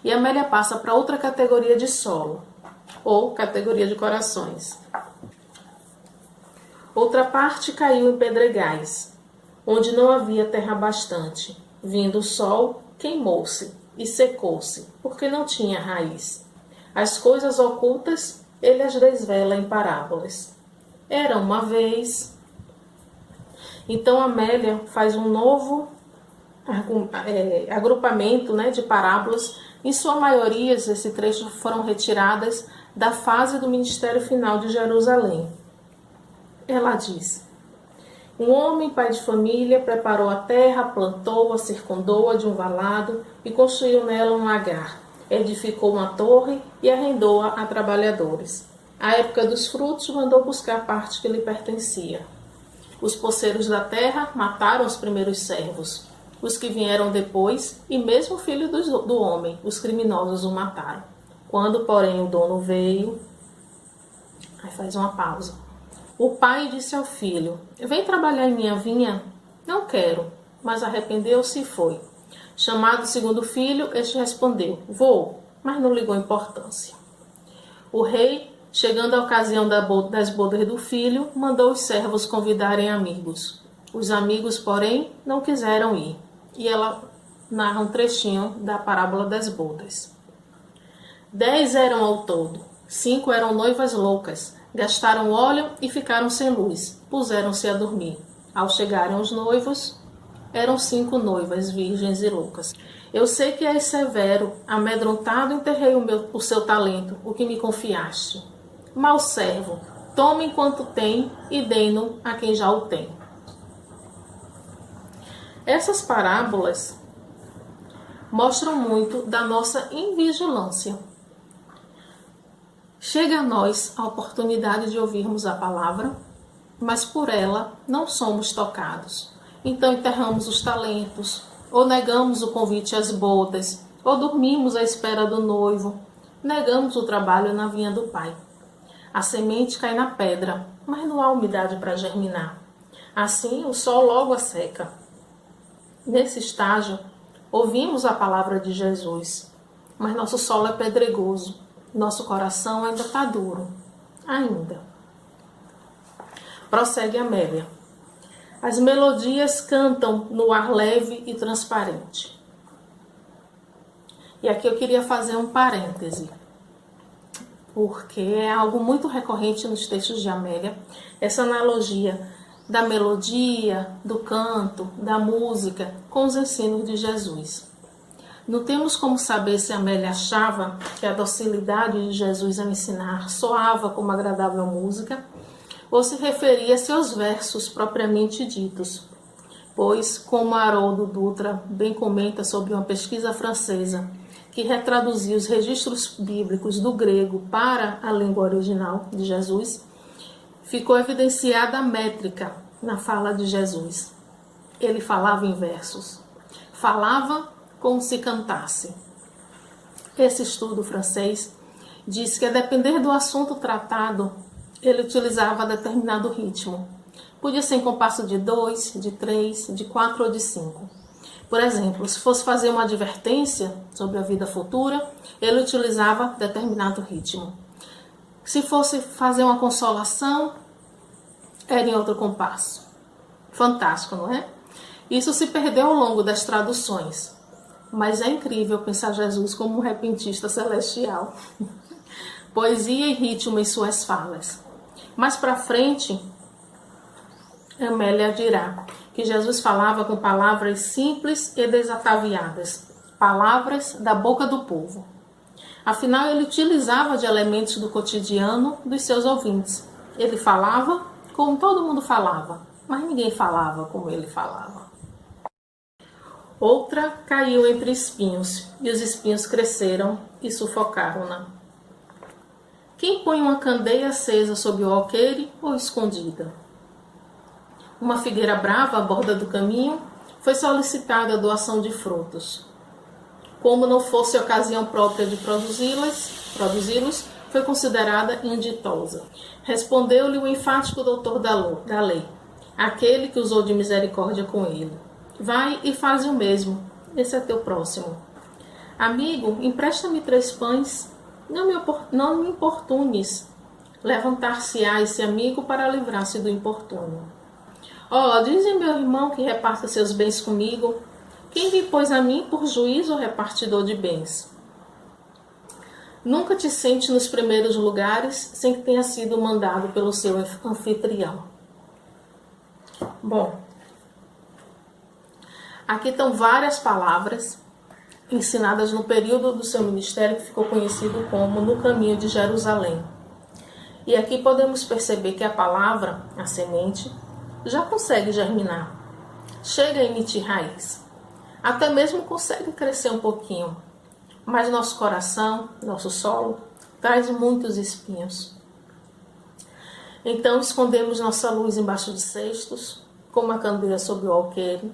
E Amélia passa para outra categoria de solo, ou categoria de corações. Outra parte caiu em pedregais, onde não havia terra bastante. Vindo o sol, queimou-se e secou-se, porque não tinha raiz. As coisas ocultas ele as desvela em parábolas. Era uma vez. Então Amélia faz um novo agrupamento, de parábolas. Em sua maioria, esse trecho foram retiradas da fase do ministério final de Jerusalém. Ela diz: um homem, pai de família, preparou a terra, plantou-a, circundou-a de um valado e construiu nela um lagar. Edificou uma torre e arrendou-a a trabalhadores. À época dos frutos, mandou buscar a parte que lhe pertencia. Os poceiros da terra mataram os primeiros servos. Os que vieram depois, e mesmo o filho do homem, os criminosos o mataram. Quando, porém, o dono veio... Aí faz uma pausa. O pai disse ao filho: vem trabalhar em minha vinha? Não quero. Mas arrependeu-se e foi. Chamado o segundo filho, este respondeu: vou, mas não ligou importância. O rei, chegando à ocasião das bodas do filho, mandou os servos convidarem amigos. Os amigos, porém, não quiseram ir. E ela narra um trechinho da parábola das bodas. 10 eram ao todo. 5 eram noivas loucas. Gastaram óleo e ficaram sem luz. Puseram-se a dormir. Ao chegarem os noivos, eram 5 noivas, virgens e loucas. Eu sei que és severo, amedrontado enterrei o seu talento, o que me confiaste. Mau servo, tome enquanto tem e dê-no a quem já o tem. Essas parábolas mostram muito da nossa invigilância. Chega a nós a oportunidade de ouvirmos a palavra, mas por ela não somos tocados. Então enterramos os talentos, ou negamos o convite às bodas, ou dormimos à espera do noivo, negamos o trabalho na vinha do Pai. A semente cai na pedra, mas não há umidade para germinar. Assim, o sol logo a seca. Nesse estágio, ouvimos a palavra de Jesus, mas nosso solo é pedregoso, nosso coração ainda está duro. Ainda. Prossegue Amélia. As melodias cantam no ar leve e transparente. E aqui eu queria fazer um parêntese, porque é algo muito recorrente nos textos de Amélia, essa analogia da melodia, do canto, da música com os ensinos de Jesus. Não temos como saber se Amélia achava que a docilidade de Jesus a ensinar soava como agradável música, ou se referia-se aos versos propriamente ditos, pois, como Haroldo Dutra bem comenta sobre uma pesquisa francesa que retraduziu os registros bíblicos do grego para a língua original de Jesus, ficou evidenciada a métrica na fala de Jesus. Ele falava em versos, falava como se cantasse. Esse estudo francês diz que, a depender do assunto tratado, ele utilizava determinado ritmo. Podia ser em compasso de 2, de 3, de 4 ou de 5. Por exemplo, se fosse fazer uma advertência sobre a vida futura, ele utilizava determinado ritmo. Se fosse fazer uma consolação, era em outro compasso. Fantástico, não é? Isso se perdeu ao longo das traduções. Mas é incrível pensar Jesus como um repentista celestial. Poesia e ritmo em suas falas. Mais para frente, Amélia dirá que Jesus falava com palavras simples e desataviadas, palavras da boca do povo. Afinal, ele utilizava de elementos do cotidiano dos seus ouvintes. Ele falava como todo mundo falava, mas ninguém falava como ele falava. Outra caiu entre espinhos, e os espinhos cresceram e sufocaram-na. Quem põe uma candeia acesa sob o alqueire ou escondida? Uma figueira brava à borda do caminho foi solicitada a doação de frutos. Como não fosse ocasião própria de produzi-los, foi considerada inditosa. Respondeu-lhe o enfático doutor da lei, aquele que usou de misericórdia com ele. Vai e faz o mesmo, esse é teu próximo. Amigo, empresta-me 3 pães. Não me importunes. Levantar-se-á esse amigo para livrar-se do importuno. Dizem meu irmão que reparta seus bens comigo. Quem me pôs a mim por juiz ou repartidor de bens? Nunca te sente nos primeiros lugares sem que tenha sido mandado pelo seu anfitrião. Bom, aqui estão várias palavras ensinadas no período do seu ministério que ficou conhecido como No Caminho de Jerusalém. E aqui podemos perceber que a palavra, a semente, já consegue germinar, chega a emitir raiz, até mesmo consegue crescer um pouquinho, mas nosso coração, nosso solo, traz muitos espinhos. Então escondemos nossa luz embaixo de cestos, como a candeia sob o alqueire,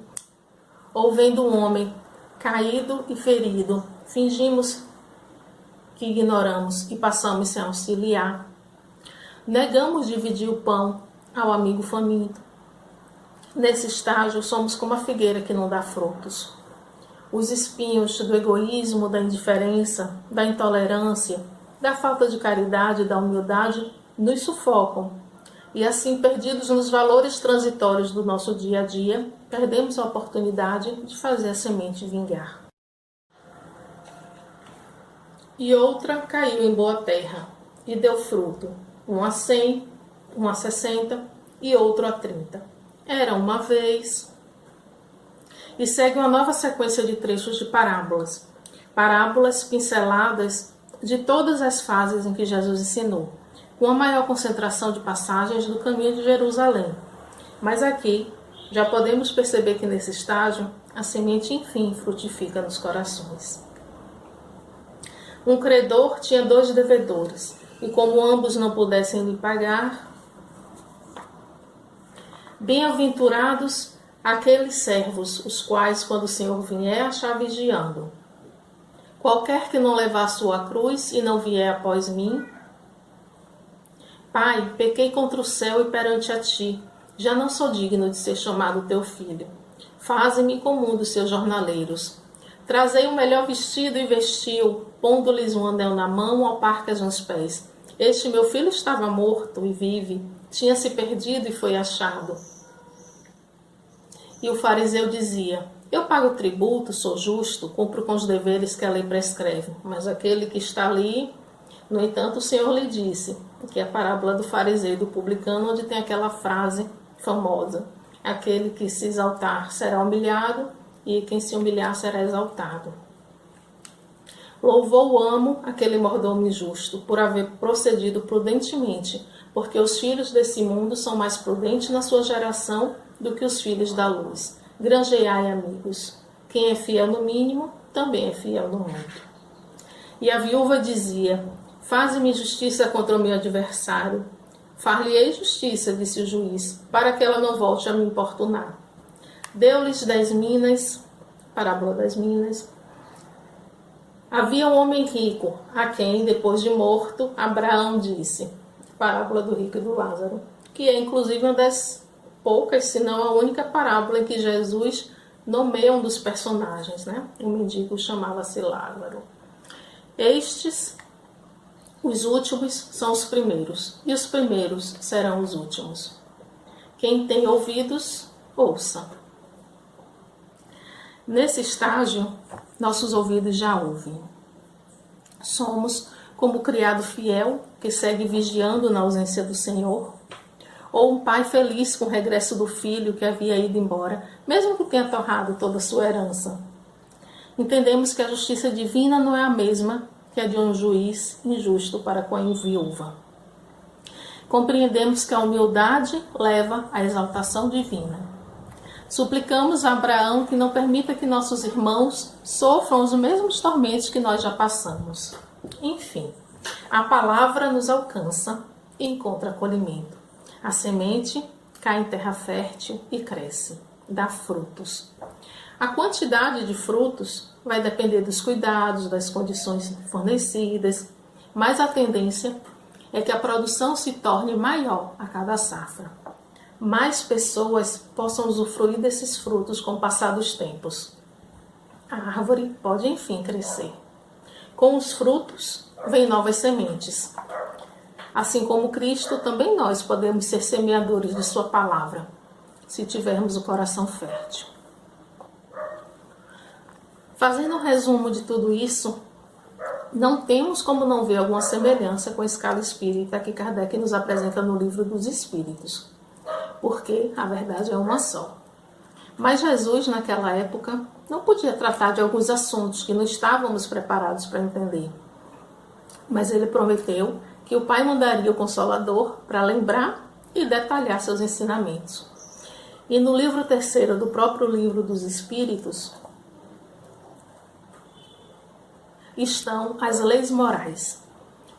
ou vendo um homem caído e ferido, fingimos que ignoramos e passamos sem auxiliar. Negamos dividir o pão ao amigo faminto. Nesse estágio, somos como a figueira que não dá frutos. Os espinhos do egoísmo, da indiferença, da intolerância, da falta de caridade, da humildade, nos sufocam. E assim, perdidos nos valores transitórios do nosso dia a dia, perdemos a oportunidade de fazer a semente vingar. E outra caiu em boa terra e deu fruto, um a 100, um a 60 e outro a 30. Era uma vez. E segue uma nova sequência de trechos de parábolas. Parábolas pinceladas de todas as fases em que Jesus ensinou, com a maior concentração de passagens do caminho de Jerusalém. Mas aqui já podemos perceber que nesse estágio a semente enfim frutifica nos corações. Um credor tinha 2 devedores, e como ambos não pudessem lhe pagar, bem-aventurados aqueles servos, os quais, quando o Senhor vier, achar vigiando. Qualquer que não levar a sua cruz e não vier após mim, Pai, pequei contra o céu e perante a ti, já não sou digno de ser chamado teu filho. Faze-me como um dos seus jornaleiros. Trazei o melhor vestido e vestiu, pondo-lhes um anel na mão, alparcas nos pés. Este meu filho estava morto e vive, tinha se perdido e foi achado. E o fariseu dizia: eu pago tributo, sou justo, cumpro com os deveres que a lei prescreve. Mas aquele que está ali, no entanto, o Senhor lhe disse, que é a parábola do fariseu e do publicano, onde tem aquela frase famosa: aquele que se exaltar será humilhado, e quem se humilhar será exaltado. Louvou o amo aquele mordomo injusto, por haver procedido prudentemente, porque os filhos desse mundo são mais prudentes na sua geração do que os filhos da luz. Granjeai, amigos. Quem é fiel no mínimo, também é fiel no muito. E a viúva dizia: faze-me justiça contra o meu adversário. Far-lhe-ei justiça, disse o juiz, para que ela não volte a me importunar. Deu-lhes 10 minas, parábola das minas. Havia um homem rico, a quem, depois de morto, Abraão disse, parábola do rico e do Lázaro, que é inclusive uma das poucas, se não a única parábola em que Jesus nomeia um dos personagens, né? O mendigo chamava-se Lázaro. Estes, os últimos, são os primeiros, e os primeiros serão os últimos. Quem tem ouvidos, ouça. Nesse estágio, nossos ouvidos já ouvem. Somos como o criado fiel que segue vigiando na ausência do Senhor, ou um pai feliz com o regresso do filho que havia ido embora, mesmo que tenha torrado toda a sua herança. Entendemos que a justiça divina não é a mesma que a de um juiz injusto para com a viúva. Compreendemos que a humildade leva à exaltação divina. Suplicamos a Abraão que não permita que nossos irmãos sofram os mesmos tormentos que nós já passamos. Enfim, a palavra nos alcança e encontra acolhimento. A semente cai em terra fértil e cresce, dá frutos. A quantidade de frutos vai depender dos cuidados, das condições fornecidas, mas a tendência é que a produção se torne maior a cada safra. Mais pessoas possam usufruir desses frutos com o passar dos tempos. a árvore pode enfim crescer. Com os frutos vêm novas sementes. Assim como Cristo, também nós podemos ser semeadores de sua palavra, se tivermos o coração fértil. Fazendo um resumo de tudo isso, não temos como não ver alguma semelhança com a escala espírita que Kardec nos apresenta no Livro dos Espíritos, porque a verdade é uma só. Mas Jesus, naquela época, não podia tratar de alguns assuntos que não estávamos preparados para entender. Mas ele prometeu que o Pai mandaria o Consolador para lembrar e detalhar seus ensinamentos. E no livro 3º do próprio Livro dos Espíritos estão as leis morais,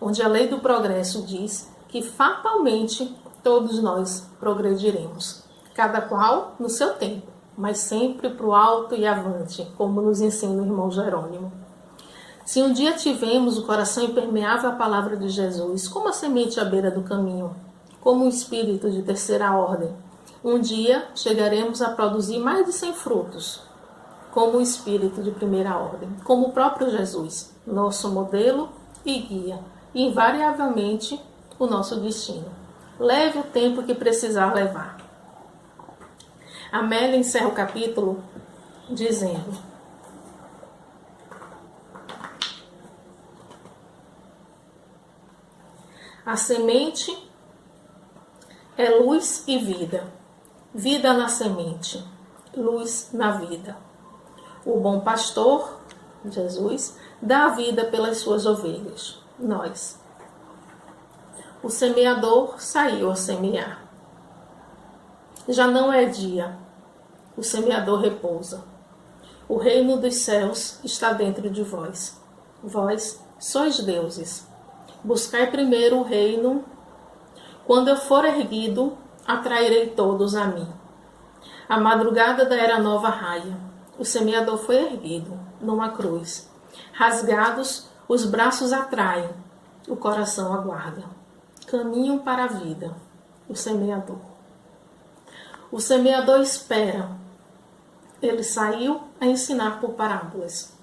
onde a lei do progresso diz que fatalmente todos nós progrediremos, cada qual no seu tempo, mas sempre para o alto e avante, como nos ensina o irmão Jerônimo. Se um dia tivermos o coração impermeável à palavra de Jesus, como a semente à beira do caminho, como um espírito de terceira ordem, um dia chegaremos a produzir mais de 100 frutos, como um espírito de primeira ordem, como o próprio Jesus, nosso modelo e guia, e invariavelmente o nosso destino. Leve o tempo que precisar levar. Amélia encerra o capítulo dizendo: a semente é luz e vida, vida na semente, luz na vida. O bom pastor, Jesus, dá a vida pelas suas ovelhas, nós. O semeador saiu a semear. Já não é dia, o semeador repousa. O reino dos céus está dentro de vós. Vós sois deuses. Buscai primeiro o reino. Quando eu for erguido, atrairei todos a mim. A madrugada da era nova raia. O semeador foi erguido numa cruz. Rasgados, os braços atraem, o coração aguarda. Caminham para a vida, o semeador. O semeador espera. Ele saiu a ensinar por parábolas.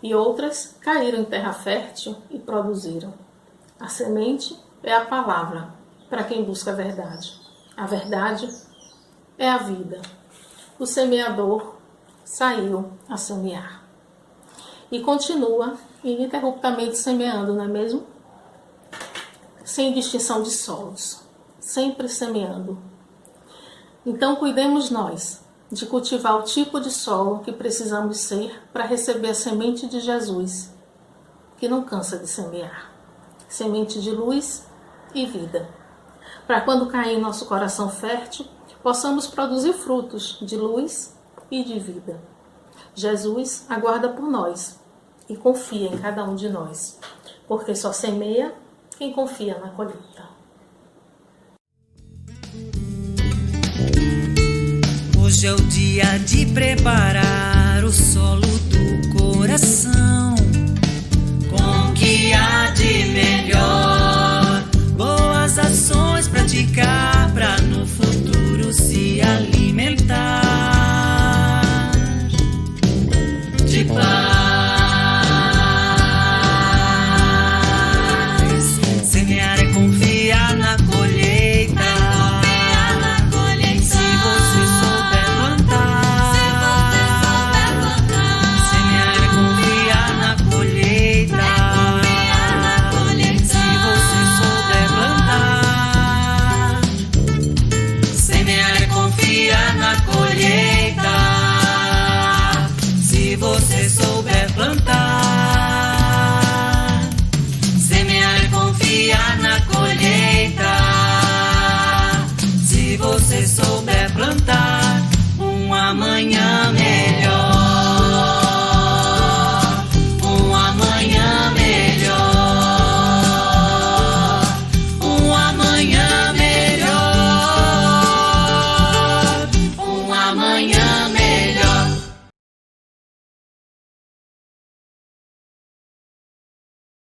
E outras caíram em terra fértil e produziram. A semente é a palavra para quem busca a verdade. A verdade é a vida. O semeador saiu a semear. E continua ininterruptamente semeando, não é mesmo? Sem distinção de solos. Sempre semeando. Então cuidemos nós de cultivar o tipo de solo que precisamos ser para receber a semente de Jesus, que não cansa de semear. Semente de luz e vida. Para quando cair em nosso coração fértil, possamos produzir frutos de luz e de vida. Jesus aguarda por nós e confia em cada um de nós, porque só semeia quem confia na colheita. Hoje é o dia de preparar o solo do coração com o que há de melhor, boas ações praticar para no futuro se alimentar de paz. Semear é confiar na colheita. Se você souber plantar. Semear é confiar na colheita. Se você souber plantar. Semear é confiar na colheita.